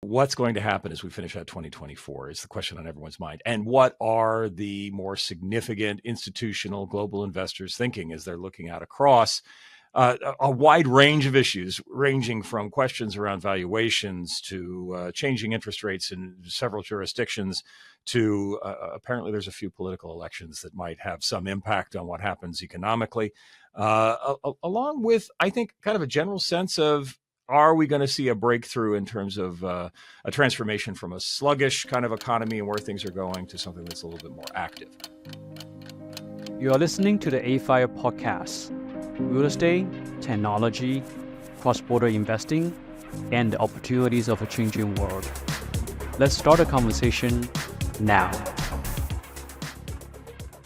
What's going to happen as we finish out 2024 is the question on everyone's mind. And what are the more significant institutional global investors thinking as they're looking out across a wide range of issues, ranging from questions around valuations to changing interest rates in several jurisdictions to apparently there's a few political elections that might have some impact on what happens economically, along with, I think, kind of a general sense of, are we going to see a breakthrough in terms of a transformation from a sluggish kind of economy and where things are going to something that's a little bit more active? You are listening to the AFIRE podcast, real estate, technology, cross-border investing, and the opportunities of a changing world. Let's start a conversation now.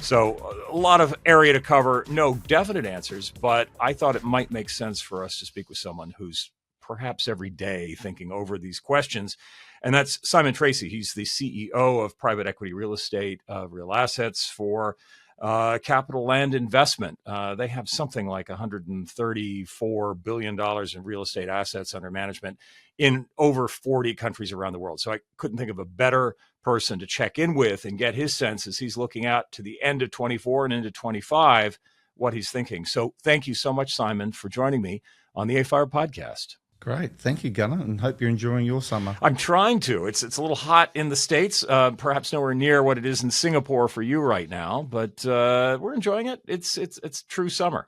So a lot of area to cover, no definite answers, but I thought it might make sense for us to speak with someone who's perhaps every day thinking over these questions. And that's Simon Treacy. He's the CEO of private equity real estate, real assets for CapitaLand investment. They have something like $134 billion in real estate assets under management in over 40 countries around the world. So I couldn't think of a better person to check in with and get his sense as he's looking out to the end of 24 and into 25, what he's thinking. So thank you so much, Simon, for joining me on the AFIRE podcast. Great. Thank you, Gunnar, and hope you're enjoying your summer. I'm trying to. It's a little hot in the States, perhaps nowhere near what it is in Singapore for you right now, but we're enjoying it. It's true summer.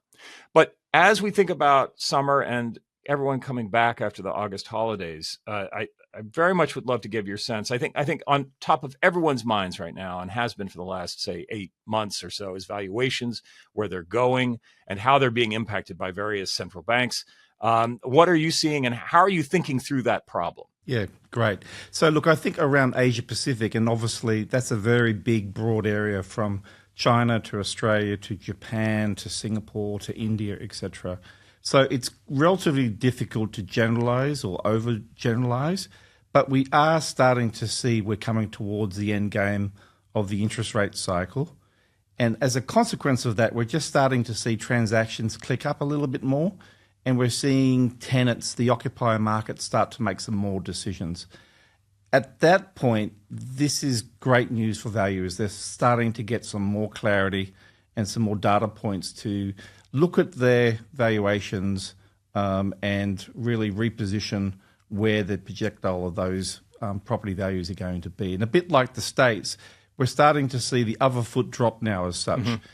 But as we think about summer and everyone coming back after the August holidays, I very much would love to give your sense. I think on top of everyone's minds right now, and has been for the last, say, 8 months or so, is valuations, where they're going and how they're being impacted by various central banks. What are you seeing and how are you thinking through that problem? Yeah, great. So look, I think around Asia Pacific, and obviously that's a very big, broad area from China to Australia to Japan to Singapore to India, etc. So it's relatively difficult to generalize or overgeneralize, but we are starting to see we're coming towards the end game of the interest rate cycle. And as a consequence of that, we're just starting to see transactions click up a little bit more. And we're seeing tenants, the occupier market, start to make some more decisions. At that point, this is great news for valuers. They're starting to get some more clarity and some more data points to look at their valuations and really reposition where the projectile of those property values are going to be. And a bit like the States, we're starting to see the other foot drop now as such. Mm-hmm.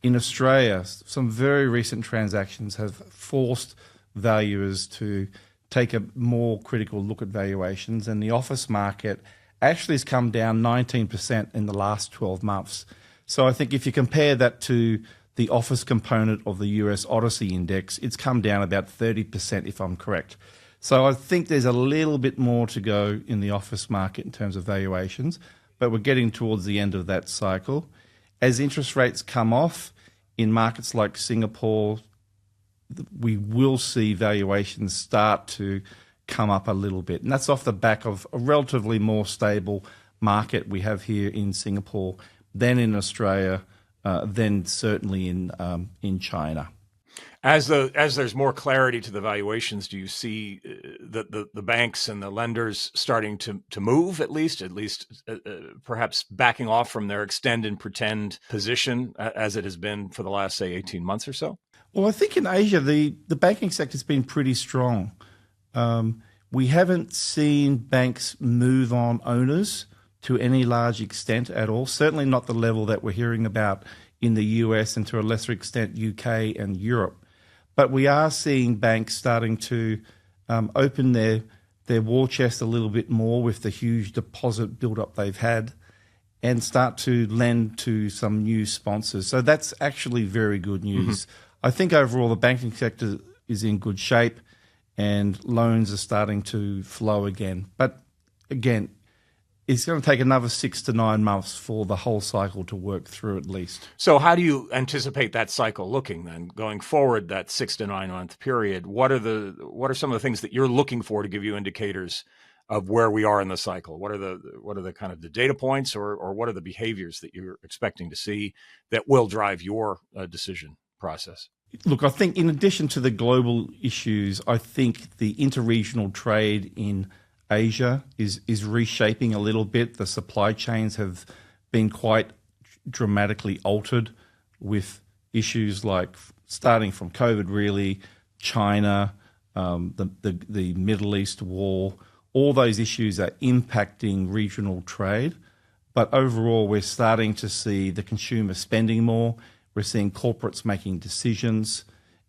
In Australia, some very recent transactions have forced valuers to take a more critical look at valuations, and the office market actually has come down 19% in the last 12 months. So I think if you compare that to the office component of the US Odyssey Index, it's come down about 30%, if I'm correct. So I think there's a little bit more to go in the office market in terms of valuations, but we're getting towards the end of that cycle. As interest rates come off in markets like Singapore, we will see valuations start to come up a little bit. And that's off the back of a relatively more stable market we have here in Singapore than in Australia, than certainly in China. As there's more clarity to the valuations, do you see the banks and the lenders starting to move at least perhaps backing off from their extend and pretend position as it has been for the last, say, 18 months or so? Well, I think in Asia, the banking sector has been pretty strong. We haven't seen banks move on owners to any large extent at all, certainly not the level that we're hearing about in the US and to a lesser extent UK and Europe. But we are seeing banks starting to open their war chest a little bit more with the huge deposit build-up they've had and start to lend to some new sponsors. So that's actually very good news. Mm-hmm. I think overall the banking sector is in good shape and loans are starting to flow again. But again, it's going to take another 6 to 9 months for the whole cycle to work through at least. So how do you anticipate that cycle looking then going forward, that 6 to 9 month period? What are some of the things that you're looking for to give you indicators of where we are in the cycle? What are the kind of the data points or what are the behaviors that you're expecting to see that will drive your decision process? Look, I think in addition to the global issues, I think the interregional trade in Asia is reshaping a little bit. The supply chains have been quite dramatically altered with issues like starting from COVID, really, China, the Middle East war. All those issues are impacting regional trade. But overall, we're starting to see the consumer spending more. We're seeing corporates making decisions.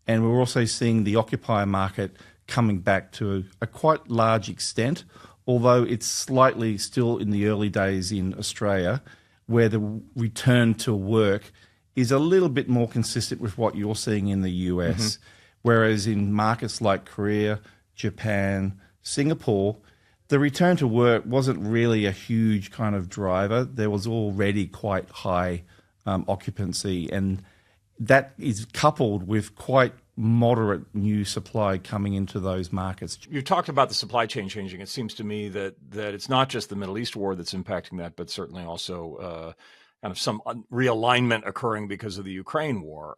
And we're also seeing the occupier market coming back to a quite large extent, although it's slightly still in the early days in Australia, where the return to work is a little bit more consistent with what you're seeing in the US. Whereas in markets like Korea, Japan, Singapore, the return to work wasn't really a huge kind of driver. There was already quite high occupancy, and that is coupled with quite moderate new supply coming into those markets. You talked about the supply chain changing. It seems to me that it's not just the Middle East war that's impacting that, but certainly also kind of some realignment occurring because of the Ukraine war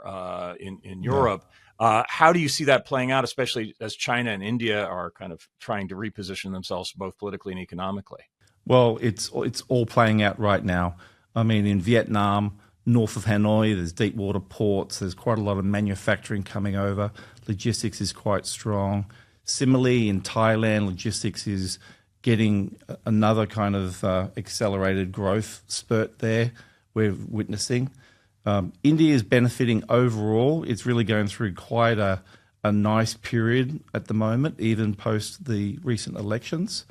in Europe. How do you see that playing out, especially as China and India are kind of trying to reposition themselves both politically and economically? Well, it's all playing out right now. I mean, in Vietnam, north of Hanoi, there's deep water ports. There's quite a lot of manufacturing coming over. Logistics is quite strong. Similarly, in Thailand, logistics is getting another kind of accelerated growth spurt there we're witnessing. India is benefiting overall. It's really going through quite a nice period at the moment, even post the recent elections.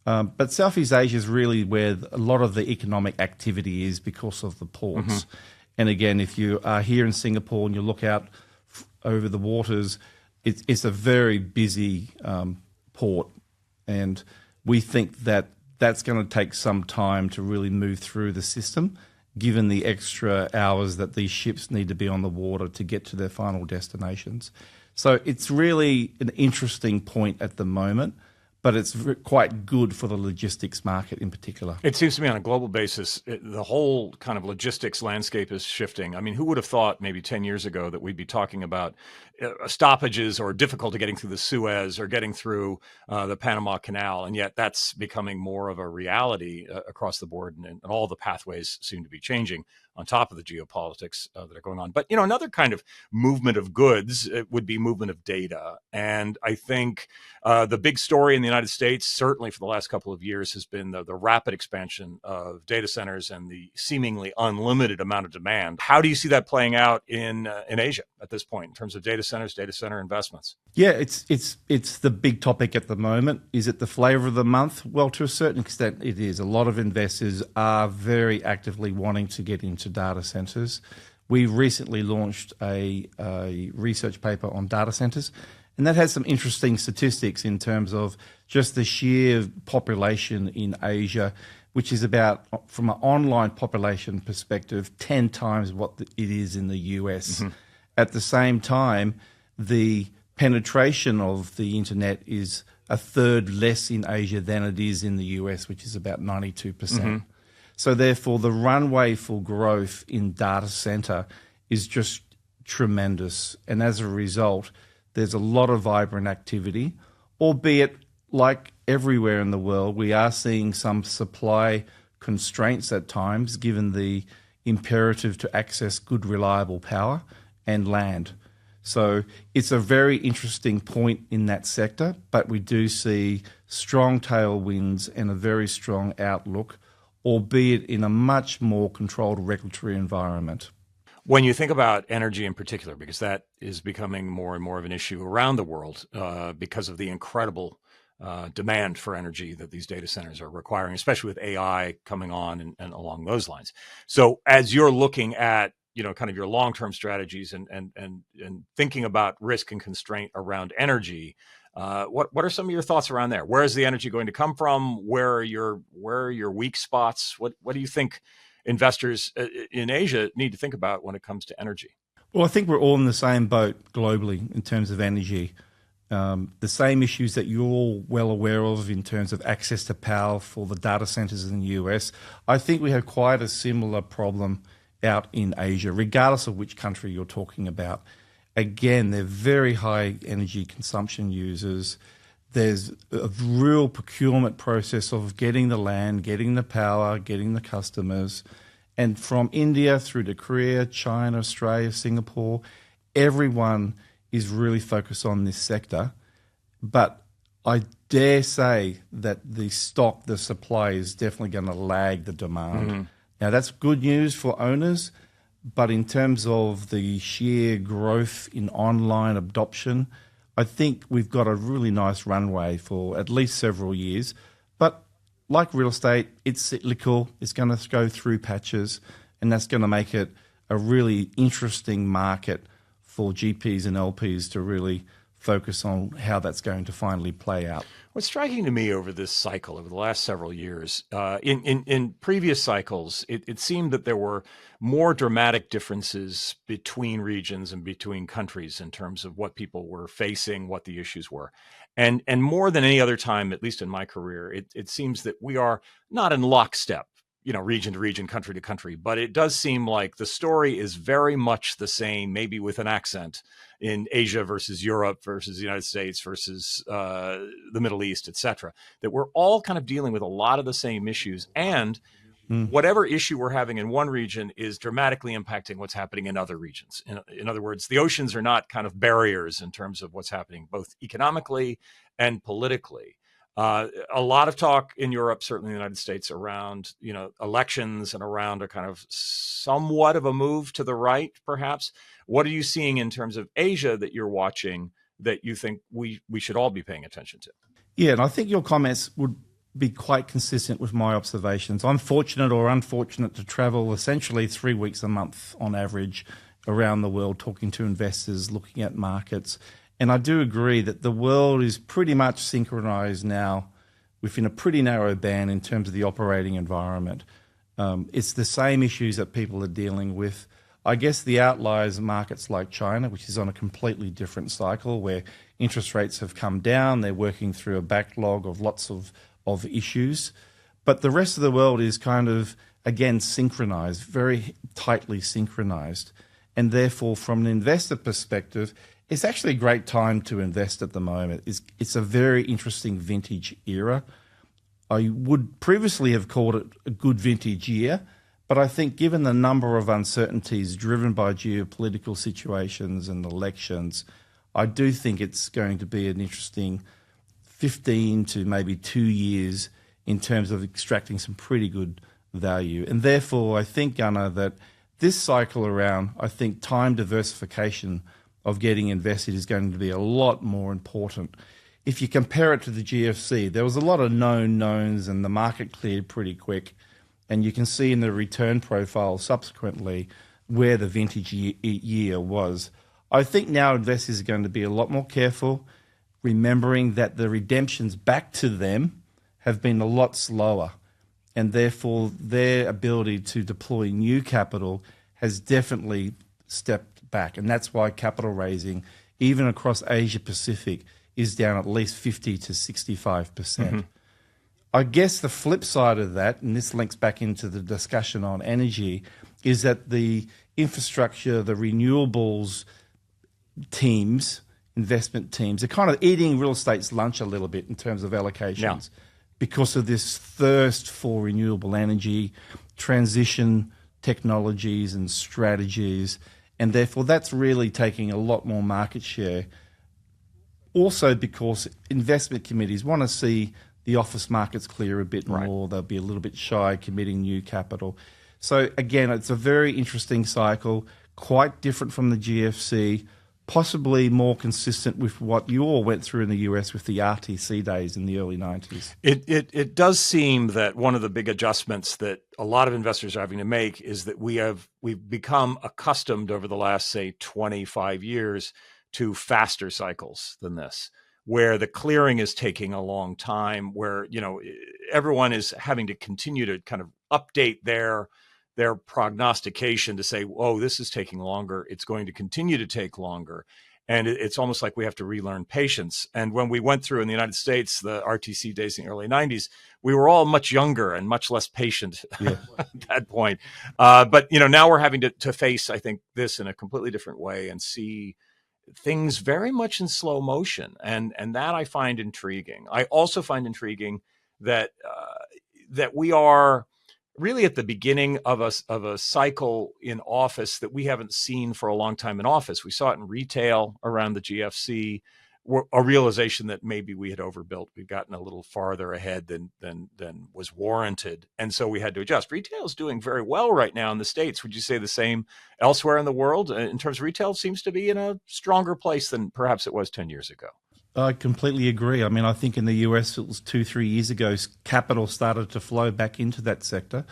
But Southeast Asia is really where a lot of the economic activity is because of the ports. And again, if you are here in Singapore and you look out over the waters, it's a very busy port. And we think that that's going to take some time to really move through the system, given the extra hours that these ships need to be on the water to get to their final destinations. So it's really an interesting point at the moment, but it's quite good for the logistics market in particular. It seems to me on a global basis, the whole kind of logistics landscape is shifting. I mean, who would have thought maybe 10 years ago that we'd be talking about stoppages or difficulty getting through the Suez or getting through the Panama Canal, and yet that's becoming more of a reality across the board, and all the pathways seem to be changing on top of the geopolitics that are going on. But, you know, another kind of movement of goods would be movement of data. And I think the big story in the United States, certainly for the last couple of years, has been the rapid expansion of data centers and the seemingly unlimited amount of demand. How do you see that playing out in Asia at this point in terms of data centers, data center investments? Yeah, it's the big topic at the moment. Is it the flavor of the month? Well, to a certain extent, it is. A lot of investors are very actively wanting to get into data centers. We recently launched a research paper on data centers, and that has some interesting statistics in terms of just the sheer population in Asia, which is about, from an online population perspective, 10 times what it is in the US. At the same time, the penetration of the internet is a third less in Asia than it is in the US, which is about 92%. So therefore, the runway for growth in data center is just tremendous. And as a result, there's a lot of vibrant activity, albeit like everywhere in the world, we are seeing some supply constraints at times, given the imperative to access good, reliable power and land. So it's a very interesting point in that sector, but we do see strong tailwinds and a very strong outlook, albeit in a much more controlled regulatory environment. When you think about energy in particular, because that is becoming more and more of an issue around the world because of the incredible demand for energy that these data centers are requiring, especially with AI coming on and along those lines. So as you're looking at, you know, kind of your long-term strategies and thinking about risk and constraint around energy, what are some of your thoughts around there? Where is the energy going to come from? Where are your weak spots? What do you think investors in Asia need to think about when it comes to energy? Well, I think we're all in the same boat globally in terms of energy. The same issues that you're all well aware of in terms of access to power for the data centers in the US. I think we have quite a similar problem out in Asia, regardless of which country you're talking about. Again, they're very high energy consumption users. There's a real procurement process of getting the land, getting the power, getting the customers. And from India through to Korea, China, Australia, Singapore, everyone is really focused on this sector. But I dare say that the supply is definitely going to lag the demand. Mm-hmm. Now, that's good news for owners, but in terms of the sheer growth in online adoption, I think we've got a really nice runway for at least several years. But like real estate, it's cyclical. It's going to go through patches, and that's going to make it a really interesting market for GPs and LPs to really focus on how that's going to finally play out. What's striking to me over this cycle, over the last several years, in previous cycles, it seemed that there were more dramatic differences between regions and between countries in terms of what people were facing, what the issues were. And more than any other time, at least in my career, it seems that we are not in lockstep, region to region, country to country, but it does seem like the story is very much the same, maybe with an accent, in Asia versus Europe versus the United States versus the Middle East, et cetera, that we're all kind of dealing with a lot of the same issues. And whatever issue we're having in one region is dramatically impacting what's happening in other regions. In other words, the oceans are not kind of barriers in terms of what's happening both economically and politically. A lot of talk in Europe, certainly in the United States, around elections and around a kind of somewhat of a move to the right, perhaps. What are you seeing in terms of Asia that you're watching that you think we should all be paying attention to? Yeah, and I think your comments would be quite consistent with my observations. I'm fortunate or unfortunate to travel essentially 3 weeks a month on average around the world, talking to investors, looking at markets. And I do agree that the world is pretty much synchronized now within a pretty narrow band in terms of the operating environment. It's the same issues that people are dealing with. I guess the outliers are markets like China, which is on a completely different cycle where interest rates have come down. They're working through a backlog of lots of issues. But the rest of the world is kind of, again, synchronized, very tightly synchronized. And therefore, from an investor perspective, it's actually a great time to invest at the moment. It's a very interesting vintage era. I would previously have called it a good vintage year, but I think given the number of uncertainties driven by geopolitical situations and elections, I do think it's going to be an interesting 15 to maybe 2 years in terms of extracting some pretty good value. And therefore, I think, Gunnar, that this cycle around, I think time diversification of getting invested is going to be a lot more important. If you compare it to the GFC, there was a lot of known knowns and the market cleared pretty quick. And you can see in the return profile subsequently where the vintage year was. I think now investors are going to be a lot more careful, remembering that the redemptions back to them have been a lot slower. And therefore, their ability to deploy new capital has definitely stepped back. And that's why capital raising, even across Asia Pacific, is down at least 50 to 65%. Mm-hmm. I guess the flip side of that, and this links back into the discussion on energy, is that the infrastructure, the renewables teams, investment teams, are kind of eating real estate's lunch a little bit in terms of allocations because of this thirst for renewable energy, transition technologies and strategies. And therefore, that's really taking a lot more market share. Also because investment committees want to see the office markets clear a bit more. They'll be a little bit shy committing new capital. So again, it's a very interesting cycle, quite different from the GFC, possibly more consistent with what you all went through in the US with the RTC days in the early 90s. It does seem that one of the big adjustments that a lot of investors are having to make is that we've become accustomed over the last, say, 25 years to faster cycles than this, where the clearing is taking a long time, where everyone is having to continue to kind of update their prognostication to say, oh, this is taking longer. It's going to continue to take longer. And it's almost like we have to relearn patience. And when we went through in the United States, the RTC days in the early 90s, we were all much younger and much less patient at that point. But now we're having to face, I think, this in a completely different way and see things very much in slow motion, and that I find intriguing. I also find intriguing that that we are really at the beginning of a cycle in office that we haven't seen for a long time in office. We saw it in retail around the GFC, a realization that maybe we had overbuilt. We'd gotten a little farther ahead than was warranted, and so we had to adjust. Retail is doing very well right now in the States. Would you say the same elsewhere in the world? In terms of retail, it seems to be in a stronger place than perhaps it was 10 years ago. I completely agree. I mean, I think in the US it was 2-3 years ago, capital started to flow back into that sector.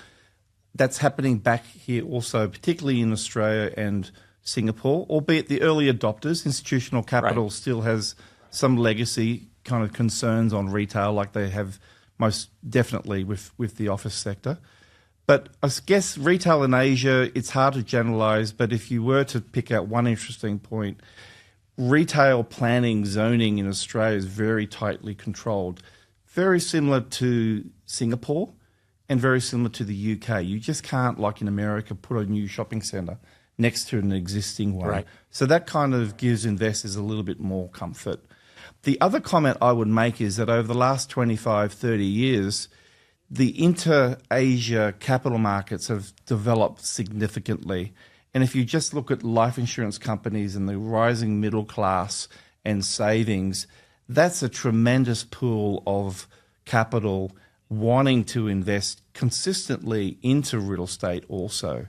That's happening back here also, particularly in Australia and Singapore, albeit the early adopters. Institutional capital still has some legacy kind of concerns on retail, like they have most definitely with the office sector. But I guess retail in Asia, it's hard to generalize, but if you were to pick out one interesting point, retail planning zoning in Australia is very tightly controlled, very similar to Singapore and very similar to the UK. You just can't, like in America, put a new shopping centre next to an existing one. Right. So that kind of gives investors a little bit more comfort. The other comment I would make is that over the last 25, 30 years, the inter-Asia capital markets have developed significantly. And if you just look at life insurance companies and the rising middle class and savings, that's a tremendous pool of capital wanting to invest consistently into real estate also.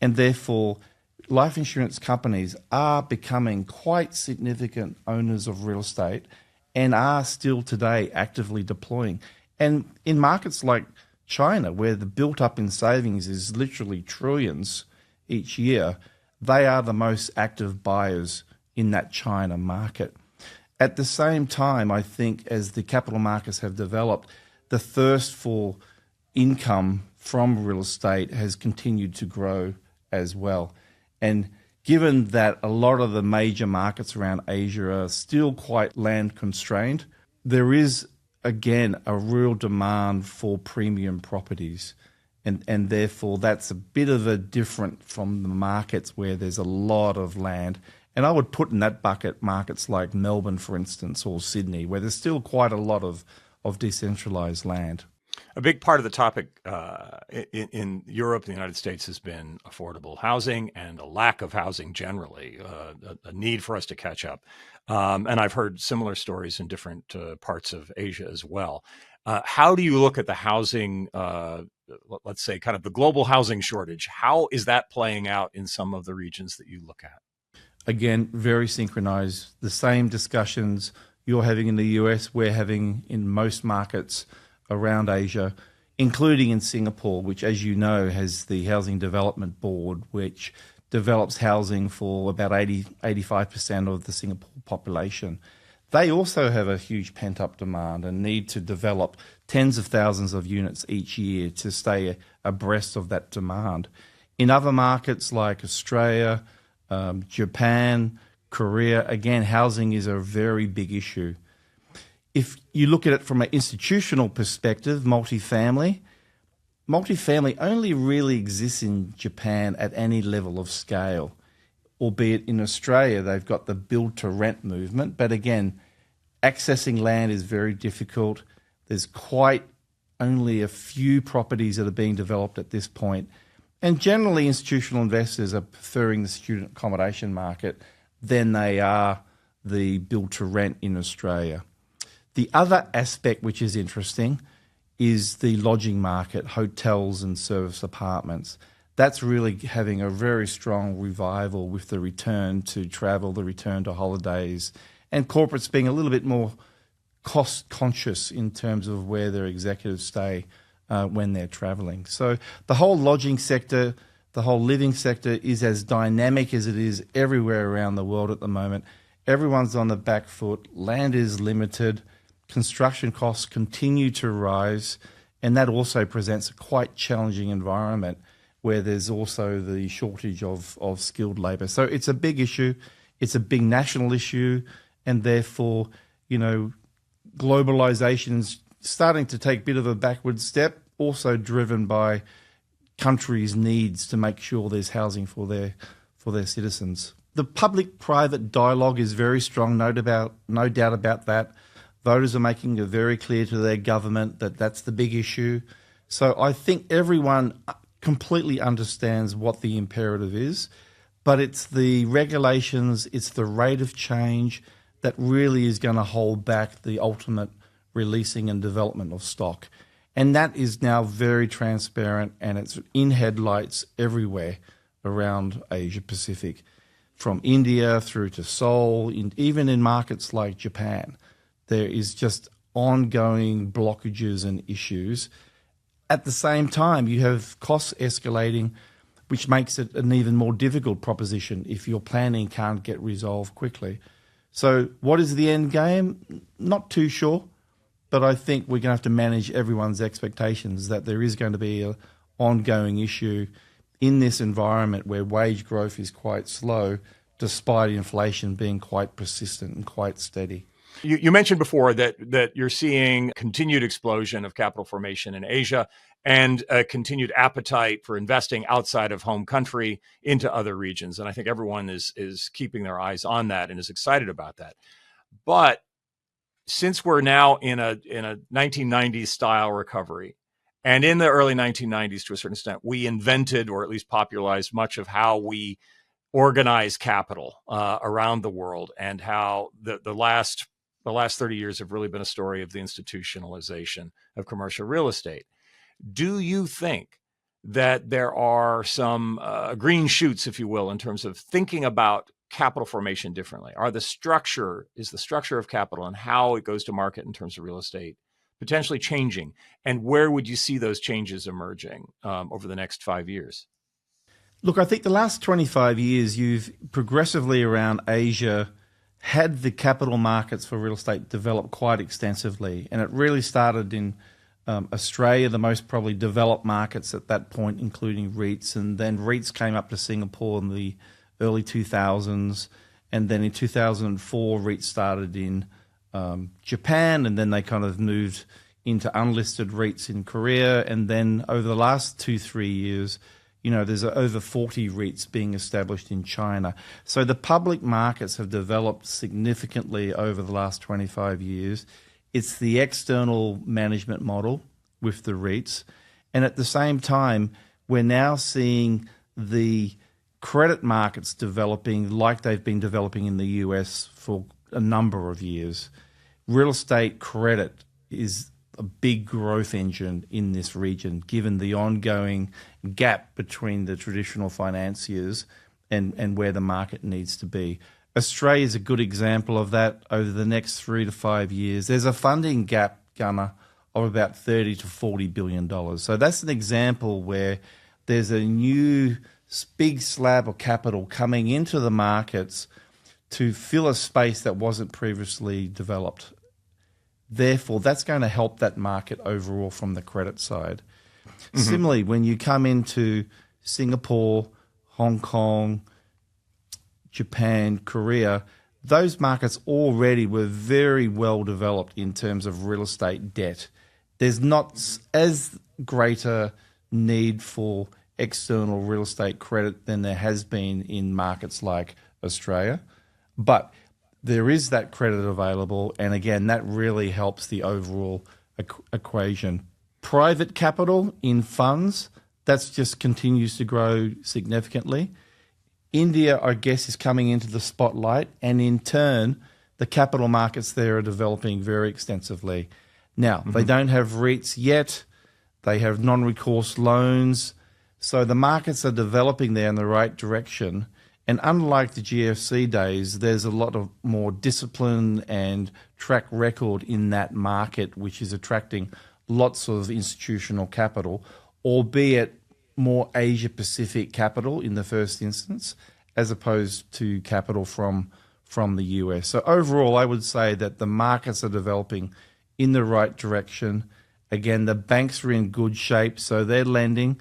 And therefore, life insurance companies are becoming quite significant owners of real estate and are still today actively deploying. And in markets like China, where the built-up in savings is literally trillions each year, they are the most active buyers in that China market. At the same time, I think as the capital markets have developed, the thirst for income from real estate has continued to grow as well. And given that a lot of the major markets around Asia are still quite land constrained, there is, again, a real demand for premium properties. And therefore, that's a bit of a different from the markets where there's a lot of land. And I would put in that bucket markets like Melbourne, for instance, or Sydney, where there's still quite a lot of decentralized land. A big part of the topic in Europe and the United States has been affordable housing and a lack of housing generally, a need for us to catch up. And I've heard similar stories in different parts of Asia as well. How do you look at the housing, let's say kind of the global housing shortage? How is that playing out in some of the regions that you look at? Again, very synchronized. The same discussions you're having in the US, we're having in most markets around Asia, including in Singapore, which, as you know, has the Housing Development Board, which develops housing for about 85% of the Singapore population. They also have a huge pent-up demand and need to develop tens of thousands of units each year to stay abreast of that demand. In other markets like Australia, Japan, Korea, again, housing is a very big issue. If you look at it from an institutional perspective, multifamily only really exists in Japan at any level of scale, albeit in Australia they've got the build-to-rent movement. But again, accessing land is very difficult. There's quite only a few properties that are being developed at this point. And generally, institutional investors are preferring the student accommodation market than they are the build-to-rent in Australia. The other aspect which is interesting is the lodging market, hotels and service apartments. That's really having a very strong revival with the return to travel, the return to holidays, and corporates being a little bit more cost conscious in terms of where their executives stay when they're traveling. So the whole lodging sector, the whole living sector is as dynamic as it is everywhere around the world at the moment. Everyone's on the back foot. Land is limited. Construction costs continue to rise, and that also presents a quite challenging environment where there's also the shortage of skilled labour. So it's a big issue. It's a big national issue, and therefore, globalization's starting to take a bit of a backward step, also driven by countries' needs to make sure there's housing for their citizens. the public-private dialogue is very strong, no doubt about that. Voters are making it very clear to their government that that's the big issue. So I think everyone completely understands what the imperative is, but it's the regulations, it's the rate of change that really is going to hold back the ultimate releasing and development of stock. And that is now very transparent, and it's in headlights everywhere around Asia Pacific, from India through to Seoul, even in markets like Japan. There is just ongoing blockages and issues. At the same time, you have costs escalating, which makes it an even more difficult proposition if your planning can't get resolved quickly. So what is the end game? Not too sure, but I think we're going to have to manage everyone's expectations that there is going to be an ongoing issue in this environment where wage growth is quite slow, despite inflation being quite persistent and quite steady. You mentioned before that you're seeing continued explosion of capital formation in Asia and a continued appetite for investing outside of home country into other regions. And I think everyone is keeping their eyes on that and is excited about that. But since we're now in a 1990s style recovery, and in the early 1990s, to a certain extent, we invented or at least popularized much of how we organize capital around the world, and how the last 30 years have really been a story of the institutionalization of commercial real estate. Do you think that there are some green shoots, if you will, in terms of thinking about capital formation differently? Is the structure of capital and how it goes to market in terms of real estate potentially changing? And where would you see those changes emerging over the next 5 years? Look, I think the last 25 years, you've progressively around Asia had the capital markets for real estate develop quite extensively. And it really started in Australia, the most probably developed markets at that point, including REITs. And then REITs came up to Singapore in the early 2000s. And then in 2004, REITs started in Japan, and then they kind of moved into unlisted REITs in Korea. And then over the last 2-3 years, there's over 40 REITs being established in China. So the public markets have developed significantly over the last 25 years. It's the external management model with the REITs. And at the same time, we're now seeing the credit markets developing like they've been developing in the US for a number of years. Real estate credit is a big growth engine in this region, given the ongoing gap between the traditional financiers and where the market needs to be. Australia is a good example of that. Over the next 3 to 5 years, there's a funding gap, Gunnar, of about $30 to $40 billion. So that's an example where there's a new big slab of capital coming into the markets to fill a space that wasn't previously developed. Therefore, that's going to help that market overall from the credit side. Mm-hmm. Similarly, when you come into Singapore, Hong Kong, Japan, Korea, those markets already were very well developed in terms of real estate debt. There's not as great a need for external real estate credit than there has been in markets like Australia. But there is that credit available, and again, that really helps the overall equation. Private capital in funds, that just continues to grow significantly. India, I guess, is coming into the spotlight, and in turn, the capital markets there are developing very extensively. Now, They don't have REITs yet. They have non-recourse loans. So the markets are developing there in the right direction. And unlike the GFC days, there's a lot of more discipline and track record in that market, which is attracting lots of institutional capital, albeit more Asia-Pacific capital in the first instance, as opposed to capital from the US. So overall, I would say that the markets are developing in the right direction. Again, the banks are in good shape, so they're lending.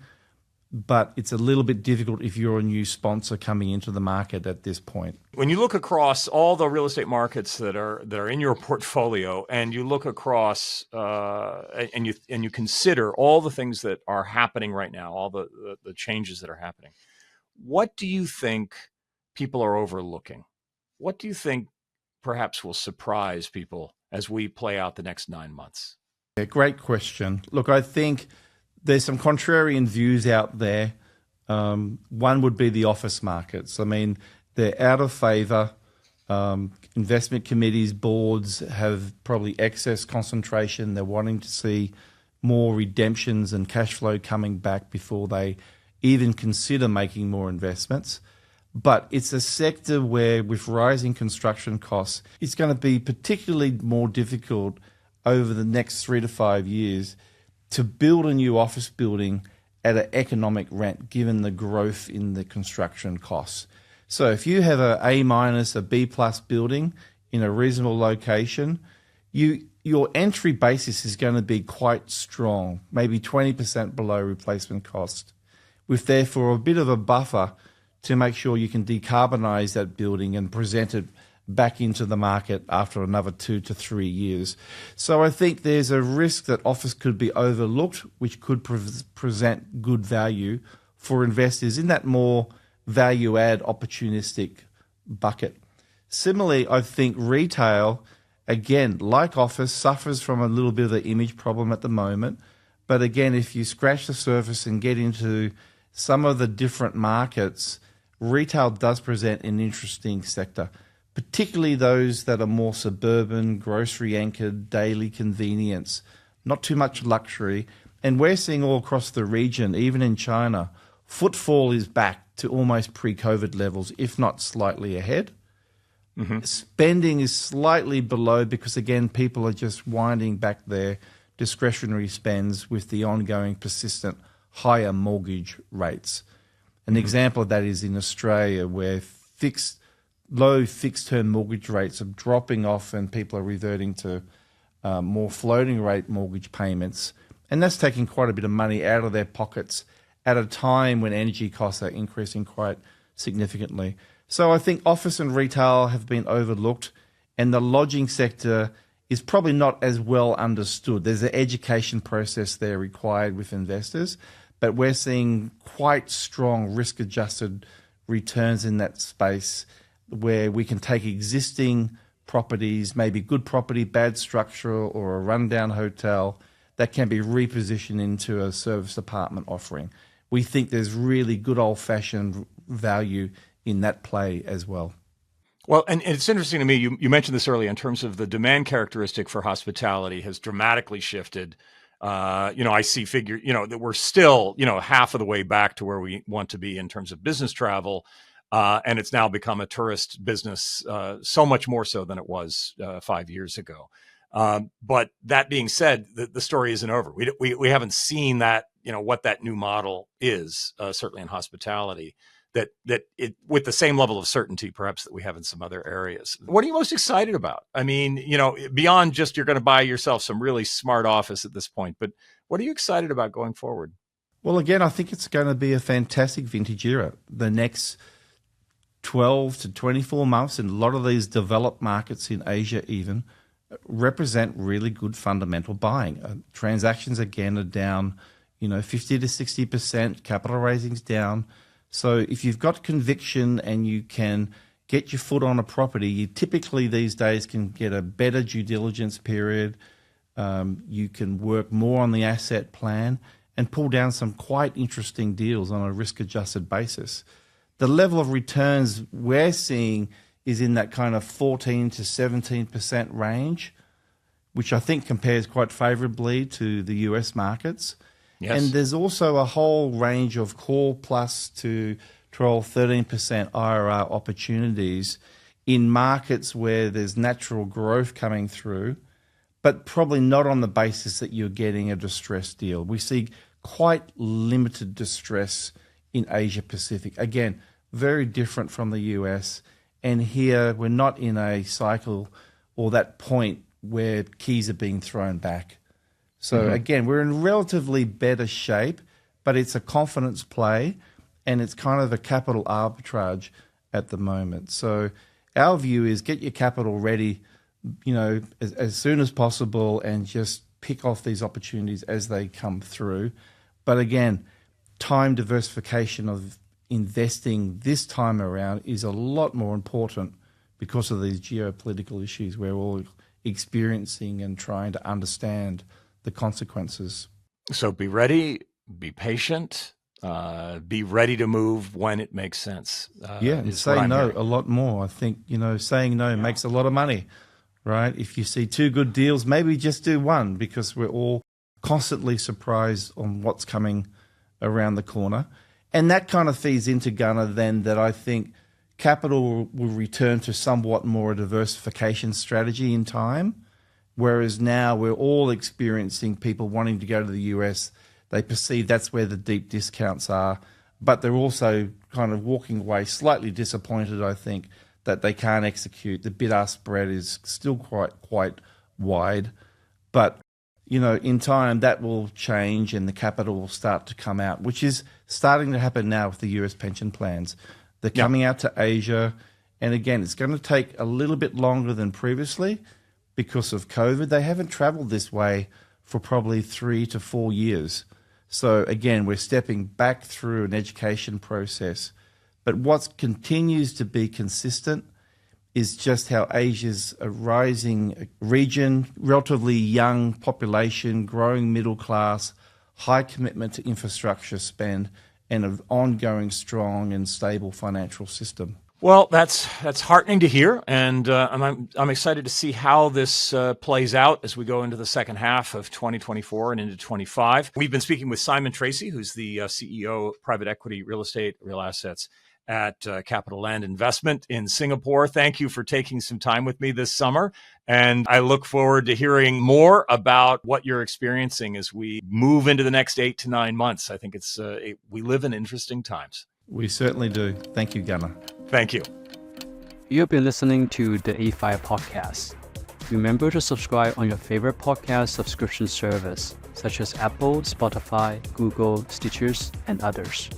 But it's a little bit difficult if you're a new sponsor coming into the market at this point. When you look across all the real estate markets that are in your portfolio, and you look across and you consider all the things that are happening right now, all the changes that are happening, what do you think people are overlooking? What do you think perhaps will surprise people as we play out the next 9 months? Yeah, great question. Look, I think there's some contrarian views out there. One would be the office markets. I mean, they're out of favour. Investment committees, boards have probably excess concentration. They're wanting to see more redemptions and cash flow coming back before they even consider making more investments. But it's a sector where, with rising construction costs, it's going to be particularly more difficult over the next 3 to 5 years to build a new office building at an economic rent, given the growth in the construction costs. So if you have a A-, a B+ building in a reasonable location, your entry basis is going to be quite strong, maybe 20% below replacement cost, with therefore a bit of a buffer to make sure you can decarbonise that building and present it back into the market after another 2 to 3 years. So I think there's a risk that office could be overlooked, which could present good value for investors in that more value-add opportunistic bucket. Similarly, I think retail, again, like office, suffers from a little bit of the image problem at the moment. But again, if you scratch the surface and get into some of the different markets, retail does present an interesting sector, particularly those that are more suburban, grocery-anchored, daily convenience, not too much luxury. And we're seeing all across the region, even in China, footfall is back to almost pre-COVID levels, if not slightly ahead. Mm-hmm. Spending is slightly below because, again, people are just winding back their discretionary spends with the ongoing persistent higher mortgage rates. An example of that is in Australia, where low fixed-term mortgage rates are dropping off and people are reverting to more floating rate mortgage payments. And that's taking quite a bit of money out of their pockets at a time when energy costs are increasing quite significantly. So I think office and retail have been overlooked, and the lodging sector is probably not as well understood. There's an education process there required with investors, but we're seeing quite strong risk-adjusted returns in that space where we can take existing properties, maybe good property, bad structure, or a rundown hotel that can be repositioned into a service apartment offering. We think there's really good old-fashioned value in that play as well. Well, and it's interesting to me, you mentioned this earlier in terms of the demand characteristic for hospitality has dramatically shifted. I see that we're still, half of the way back to where we want to be in terms of business travel. And it's now become a tourist business, so much more so than it was 5 years ago. But that being said, the story isn't over. We haven't seen that, what that new model is, certainly in hospitality, that it with the same level of certainty, perhaps, that we have in some other areas. What are you most excited about? I mean, beyond just you're going to buy yourself some really smart office at this point, but what are you excited about going forward? Well, again, I think it's going to be a fantastic vintage era. The next 12 to 24 months in a lot of these developed markets in Asia even represent really good fundamental buying. Transactions, again, are down, 50 to 60%. Capital raising's down. So if you've got conviction and you can get your foot on a property, you typically these days can get a better due diligence period. You can work more on the asset plan and pull down some quite interesting deals on a risk-adjusted basis. The level of returns we're seeing is in that kind of 14 to 17% range, which I think compares quite favorably to the US markets. Yes. And there's also a whole range of core plus to 12, 13% IRR opportunities in markets where there's natural growth coming through, but probably not on the basis that you're getting a distressed deal. We see quite limited distress in Asia Pacific. Again, very different from the US. And here we're not in a cycle or that point where keys are being thrown back. So again, we're in relatively better shape, but it's a confidence play and it's kind of a capital arbitrage at the moment. So our view is get your capital ready, as soon as possible and just pick off these opportunities as they come through. But again, time diversification of investing this time around is a lot more important because of these geopolitical issues we're all experiencing and trying to understand the consequences. So be ready, be patient, be ready to move when it makes sense. And say no a lot more. I think, saying no makes a lot of money, right? If you see two good deals, maybe just do one, because we're all constantly surprised on what's coming around the corner. And that kind of feeds into, Gunnar, then, that I think capital will return to somewhat more a diversification strategy in time, whereas now we're all experiencing people wanting to go to the US. They perceive that's where the deep discounts are, but they're also kind of walking away slightly disappointed, I think, that they can't execute. The bid-ask spread is still quite wide, but in time that will change and the capital will start to come out, which is starting to happen now with the US pension plans. They're coming out to Asia, and again, it's going to take a little bit longer than previously because of COVID. They haven't traveled this way for probably 3 to 4 years. So again, we're stepping back through an education process. But what continues to be consistent is just how Asia's a rising region, relatively young population, growing middle class, high commitment to infrastructure spend, and an ongoing strong and stable financial system. Well, that's heartening to hear, and I'm excited to see how this plays out as we go into the second half of 2024 and into 25. We've been speaking with Simon Treacy, who's the CEO of private equity, real estate, real assets at CapitaLand Investment in Singapore. Thank you for taking some time with me this summer, and I look forward to hearing more about what you're experiencing as we move into the next 8 to 9 months. I think we live in interesting times. We certainly do. Thank you, Gunnar. Thank you. You've been listening to the AFIRE podcast. Remember to subscribe on your favorite podcast subscription service, such as Apple, Spotify, Google, Stitchers, and others.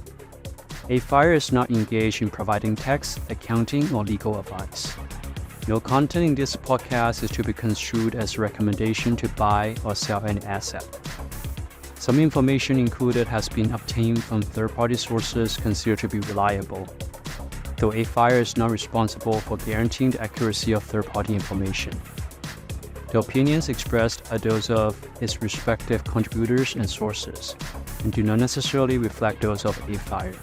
AFIRE is not engaged in providing tax, accounting, or legal advice. No content in this podcast is to be construed as a recommendation to buy or sell any asset. Some information included has been obtained from third-party sources considered to be reliable, though AFIRE is not responsible for guaranteeing the accuracy of third-party information. The opinions expressed are those of its respective contributors and sources, and do not necessarily reflect those of AFIRE.